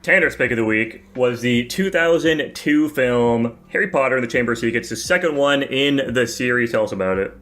Tanner's pick of the week was the 2002 film Harry Potter and the Chamber of Secrets, the second one in the series. Tell us about it.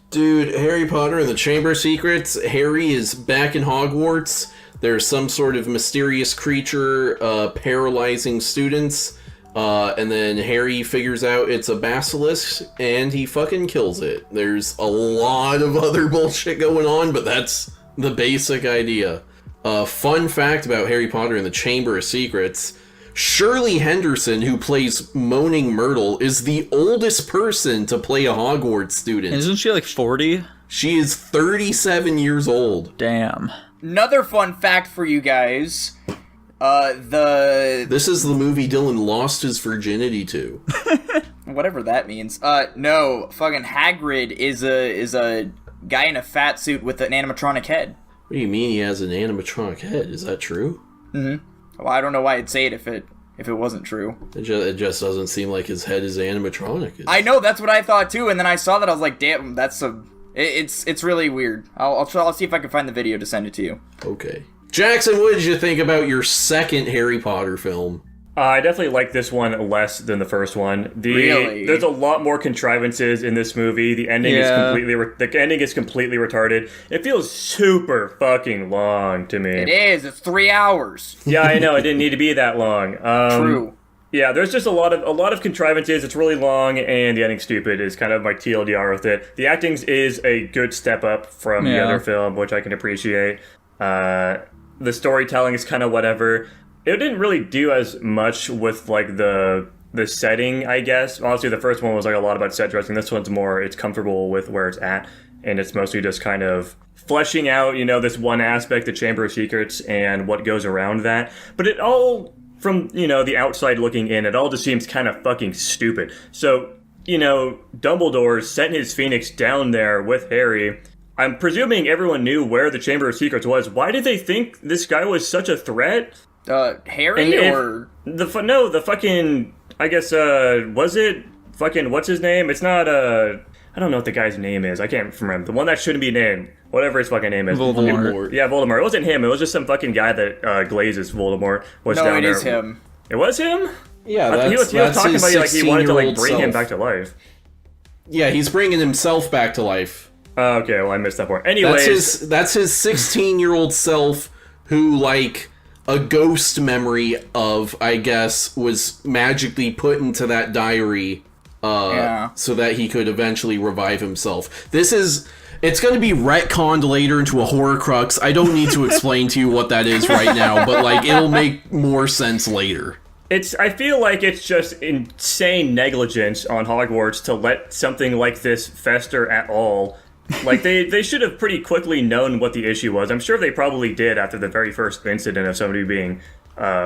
Dude, Harry Potter and the Chamber of Secrets, Harry is back in Hogwarts. There's some sort of mysterious creature paralyzing students, and then Harry figures out it's a basilisk, and he fucking kills it. There's a lot of other bullshit going on, but that's the basic idea. Fun fact about Harry Potter and the Chamber of Secrets, Shirley Henderson, who plays Moaning Myrtle, is the oldest person to play a Hogwarts student. Isn't she like 40? She is 37 years old. Damn. Another fun fact for you guys. This is the movie Dylan lost his virginity to. Whatever that means. No, fucking Hagrid is a guy in a fat suit with an animatronic head. What do you mean he has an animatronic head? Is that true? Mm-hmm. Well, I don't know why I'd say it if it wasn't true. It just doesn't seem like his head is animatronic. I know, that's what I thought too, and then I saw that, I was like, damn, it's really weird. I'll see if I can find the video to send it to you. Okay. Jackson, what did you think about your second Harry Potter film? I definitely like this one less than the first one. Really? There's a lot more contrivances in this movie. The ending is completely retarded. It feels super fucking long to me. It is. It's 3 hours. Yeah, I know. It didn't need to be that long. True. Yeah, there's just a lot of contrivances. It's really long, and the ending's stupid is kind of my TLDR with it. The acting is a good step up from the other film, which I can appreciate. The storytelling is kind of whatever. It didn't really do as much with, like, the setting, I guess. Obviously, the first one was, like, a lot about set dressing. This one's more, it's comfortable with where it's at. And it's mostly just kind of fleshing out, this one aspect, the Chamber of Secrets, and what goes around that. But it all, from, the outside looking in, it all just seems kind of fucking stupid. So, Dumbledore sent his Phoenix down there with Harry. I'm presuming everyone knew where the Chamber of Secrets was. Why did they think this guy was such a threat? Harry, or... the fucking, I guess, was it fucking, what's his name? It's not, I don't know what the guy's name is. I can't remember. The one that shouldn't be named. Whatever his fucking name is. Voldemort. Yeah, Voldemort. It wasn't him. It was just some fucking guy that glazes Voldemort. No, it is him. It was him? Yeah, he was talking about like he wanted to like bring him back to life. Yeah, he's bringing himself back to life. Okay, well I missed that part. Anyways, that's his 16-year-old self who, like, a ghost memory of, I guess, was magically put into that diary so that he could eventually revive himself. It's going to be retconned later into a Horcrux. I don't need to explain to you what that is right now, but, like, it'll make more sense later. I feel like it's just insane negligence on Hogwarts to let something like this fester at all. Like, they should have pretty quickly known what the issue was. I'm sure they probably did after the very first incident of somebody being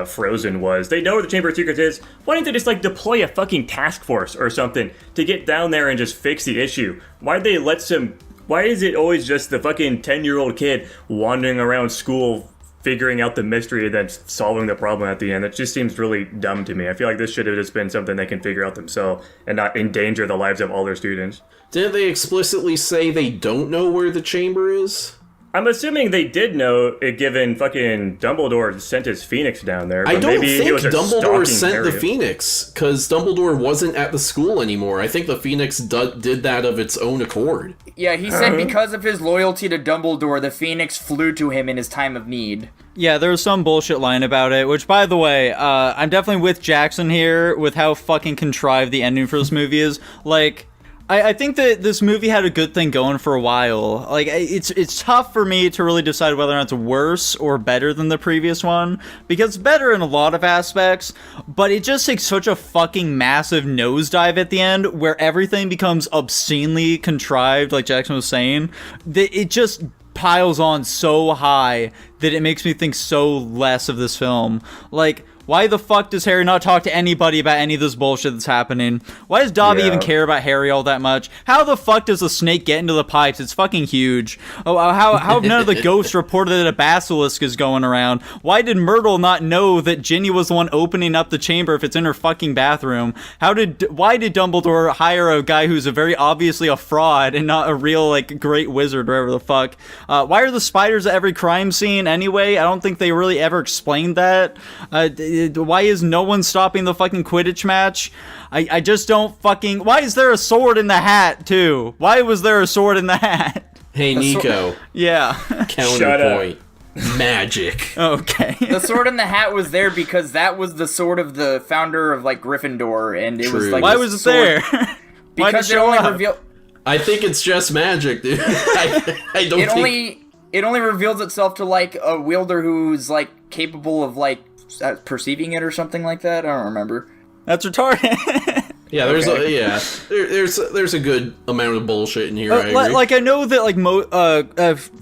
frozen was. They know where the Chamber of Secrets is. Why didn't they just, like, deploy a fucking task force or something to get down there and just fix the issue? Why is it always just the fucking 10-year-old kid wandering around school figuring out the mystery and then solving the problem at the end? It just seems really dumb to me. I feel like this should have just been something they can figure out themselves and not endanger the lives of all their students. Didn't they explicitly say they don't know where the chamber is? I'm assuming they did know it, given fucking Dumbledore sent his Phoenix down there. I don't think Dumbledore sent Harry. the Phoenix, because Dumbledore wasn't at the school anymore. I think the Phoenix did that of its own accord. Yeah, he said because of his loyalty to Dumbledore, the Phoenix flew to him in his time of need. Yeah, there was some bullshit line about it, which, by the way, I'm definitely with Jackson here with how fucking contrived the ending for this movie is. Like, I think that this movie had a good thing going for a while. Like, it's tough for me to really decide whether or not it's worse or better than the previous one, because it's better in a lot of aspects, but it just takes such a fucking massive nosedive at the end where everything becomes obscenely contrived, like Jackson was saying, that it just piles on so high that it makes me think so less of this film. Like, Why the fuck does Harry not talk to anybody about any of this bullshit that's happening? Why does Dobby even care about Harry all that much? How the fuck does the snake get into the pipes? It's fucking huge. Oh, how have none of the ghosts reported that a basilisk is going around? Why did Myrtle not know that Ginny was the one opening up the chamber if it's in her fucking bathroom? Why did Dumbledore hire a guy who's very obviously a fraud and not a real, like, great wizard, whatever the fuck? Why are the spiders at every crime scene anyway? I don't think they really ever explained that. Why is no one stopping the fucking Quidditch match? I just don't fucking... Why is there a sword in the hat, too? Why was there a sword in the hat? Hey, Nico. Yeah. Counterpoint. Magic. Okay. The sword in the hat was there because that was the sword of the founder of, like, Gryffindor, and it was like... Why was it there? Because it only revealed... I think it's just magic, dude. I don't think... It only reveals itself to, like, a wielder who's, like, capable of, like, perceiving it or something like that. I don't remember. That's retarded. Yeah, there's a good amount of bullshit in here. I agree. Like, I know that, like,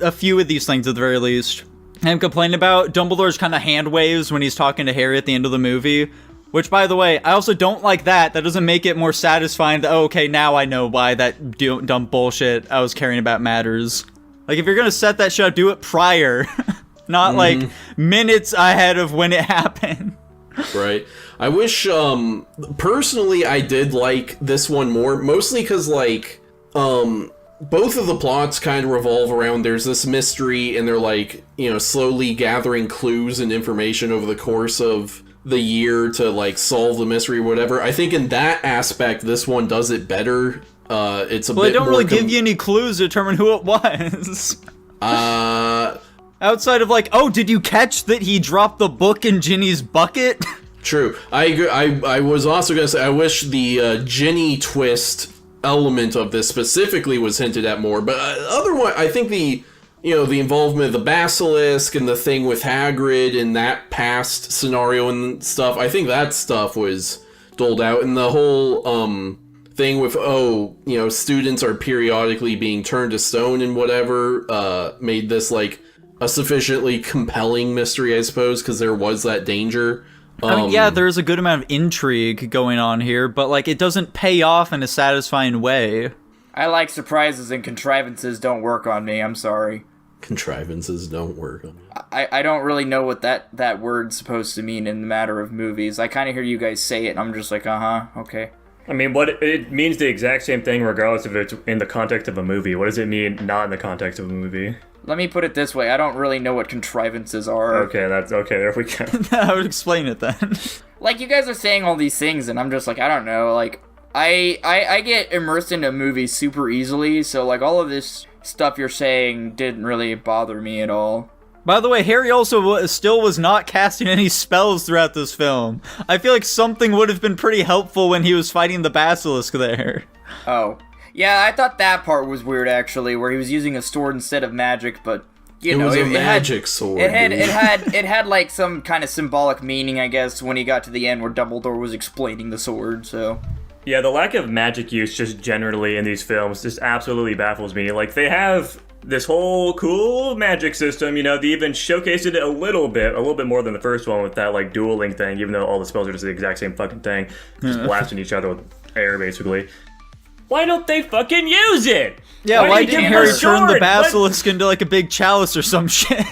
a few of these things at the very least I'm complaining about. Dumbledore's kind of hand waves when he's talking to Harry at the end of the movie, which, by the way, I also don't like that. That doesn't make it more satisfying that, oh, okay, now I know why that dumb bullshit I was caring about matters. Like, if you're gonna set that shit up, do it prior. Not, like, minutes ahead of when it happened. Right. I wish, personally, I did like this one more. Mostly because, like, both of the plots kind of revolve around there's this mystery, and they're, like, you know, slowly gathering clues and information over the course of the year to, like, solve the mystery or whatever. I think in that aspect, this one does it better. It's a bit more... Well, they don't really give you any clues to determine who it was. Outside of, like, oh, did you catch that he dropped the book in Ginny's bucket? True. I agree. I was also going to say, I wish the Ginny twist element of this specifically was hinted at more, but otherwise, I think the involvement of the basilisk and the thing with Hagrid and that past scenario and stuff, I think that stuff was doled out, and the whole, thing with, students are periodically being turned to stone and whatever, made this, like, a sufficiently compelling mystery, I suppose, because there was that danger. I mean, yeah, there's a good amount of intrigue going on here, but, like, it doesn't pay off in a satisfying way. I like surprises, and contrivances don't work on me, I'm sorry. Contrivances don't work on me. I don't really know what that word's supposed to mean in the matter of movies. I kind of hear you guys say it, and I'm just like, okay. I mean, what it means the exact same thing regardless if it's in the context of a movie. What does it mean not in the context of a movie? Let me put it this way. I don't really know what contrivances are. Okay, there we go. I would explain it then. Like, you guys are saying all these things, and I'm just like, I don't know. Like, I get immersed into movies super easily, so, like, all of this stuff you're saying didn't really bother me at all. By the way, Harry also still was not casting any spells throughout this film. I feel like something would have been pretty helpful when he was fighting the basilisk there. Oh. Yeah, I thought that part was weird, actually, where he was using a sword instead of magic, but, you know... It was a magic sword, it had, like, some kind of symbolic meaning, I guess, when he got to the end where Dumbledore was explaining the sword, so... Yeah, the lack of magic use just generally in these films just absolutely baffles me. Like, they have this whole cool magic system, you know, they even showcased it a little bit more than the first one with that, like, dueling thing, even though all the spells are just the exact same fucking thing. Just blasting each other with air, basically. Why don't they fucking use it? Yeah, why didn't Harry turn the basilisk into, like, a big chalice or some shit?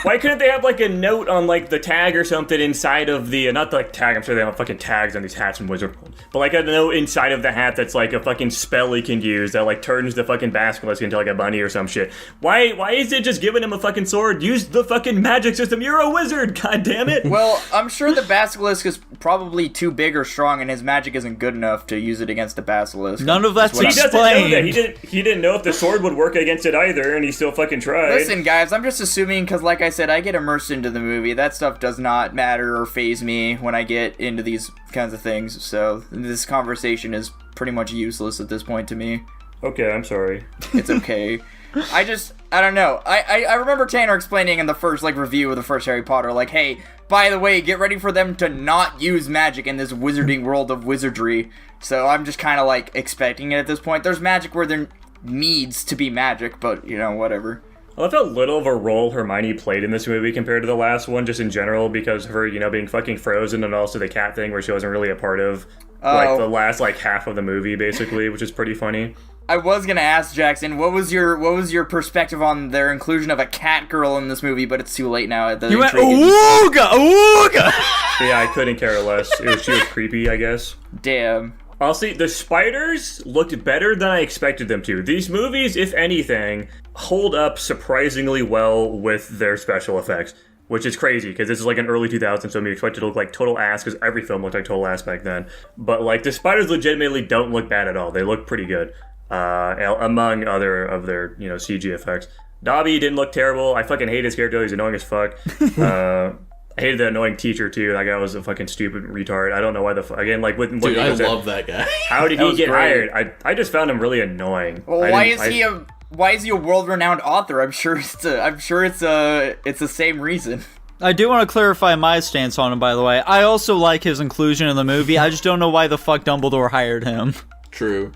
Why couldn't they have, like, a note on, like, the tag or something inside of the... Not, like, tag, I'm sure they have fucking tags on these hats in Wizard World. But, like, a note inside of the hat that's, like, a fucking spell he can use that, like, turns the fucking basilisk into, like, a bunny or some shit. Why is it just giving him a fucking sword? Use the fucking magic system. You're a wizard, god damn it! Well, I'm sure the basilisk is probably too big or strong, and his magic isn't good enough to use it against the basilisk. None of that's explained. He doesn't know that. He didn't know if the sword would work against it either, and he still fucking tried. Listen, guys, I'm just assuming, because like I said, I get immersed into the movie. That stuff does not matter or faze me when I get into these kinds of things, so this conversation is pretty much useless at this point to me. Okay, I'm sorry. It's okay. I don't know. I remember Tanner explaining in the first, like, review of the first Harry Potter, like, hey, by the way, get ready for them to not use magic in this wizarding world of wizardry. So I'm just kind of, like, expecting it at this point. There's magic where there needs to be magic, but, you know, whatever. I love how little of a role Hermione played in this movie compared to the last one, just in general, because of her, you know, being fucking frozen, and also the cat thing where she wasn't really a part of, like, the last, like, half of the movie, basically, which is pretty funny. I was gonna ask Jackson, what was your perspective on their inclusion of a cat girl in this movie? But it's too late now. You went ooga ooga. Yeah, I couldn't care less. She was creepy, I guess. Damn. Honestly, the spiders looked better than I expected them to. These movies, if anything, hold up surprisingly well with their special effects, which is crazy because this is like an early 2000s, so we expect it to look like total ass because every film looked like total ass back then. But like the spiders legitimately don't look bad at all. They look pretty good. Among other of their, you know, CG effects. Dobby didn't look terrible. I fucking hate his character. He's annoying as fuck. I hated the annoying teacher too. That guy was a fucking stupid retard. I don't know why again, like with dude, I love that guy. How did he get hired? I just found him really annoying. Well, why is he a world-renowned author? I'm sure it's the same reason. I do want to clarify my stance on him, by the way. I also like his inclusion in the movie. I just don't know why the fuck Dumbledore hired him. True.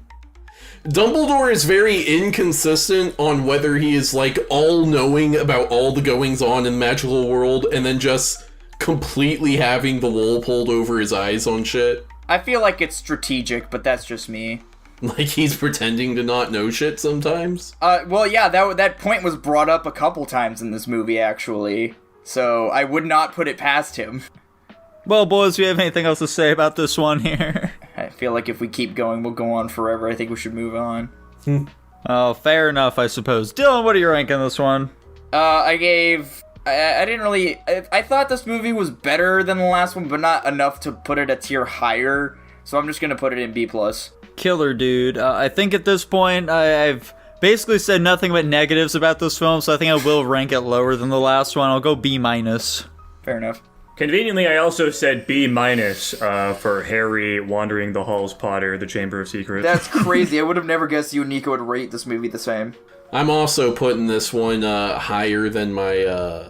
Dumbledore is very inconsistent on whether he is, like, all-knowing about all the goings-on in the magical world and then just completely having the wool pulled over his eyes on shit. I feel like it's strategic, but that's just me. Like, he's pretending to not know shit sometimes? Well, yeah, that point was brought up a couple times in this movie, actually. So, I would not put it past him. Well, boys, do you have anything else to say about this one here? I feel like if we keep going, we'll go on forever. I think we should move on. Oh, fair enough, I suppose. Dylan, what are you ranking this one? I thought this movie was better than the last one, but not enough to put it a tier higher. So I'm just gonna put it in B+. Killer, dude. I think at this point, I've basically said nothing but negatives about this film, so I think I will rank it lower than the last one. I'll go B-. Fair enough. Conveniently, I also said B- for Harry wandering the halls Potter, the Chamber of Secrets. That's crazy. I would have never guessed you and Nico would rate this movie the same. I'm also putting this one higher than my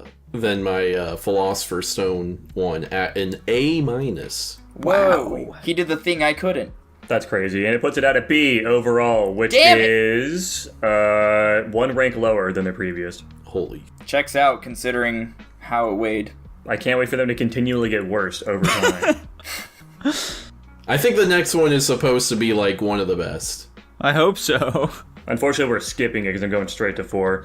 Philosopher's Stone one at an A-. Whoa. Wow. He did the thing I couldn't. That's crazy. And it puts it at a B overall, which is one rank lower than the previous. Holy. Checks out, considering how it weighed. I can't wait for them to continually get worse over time. I think the next one is supposed to be, like, one of the best. I hope so. Unfortunately, we're skipping it because I'm going straight to 4.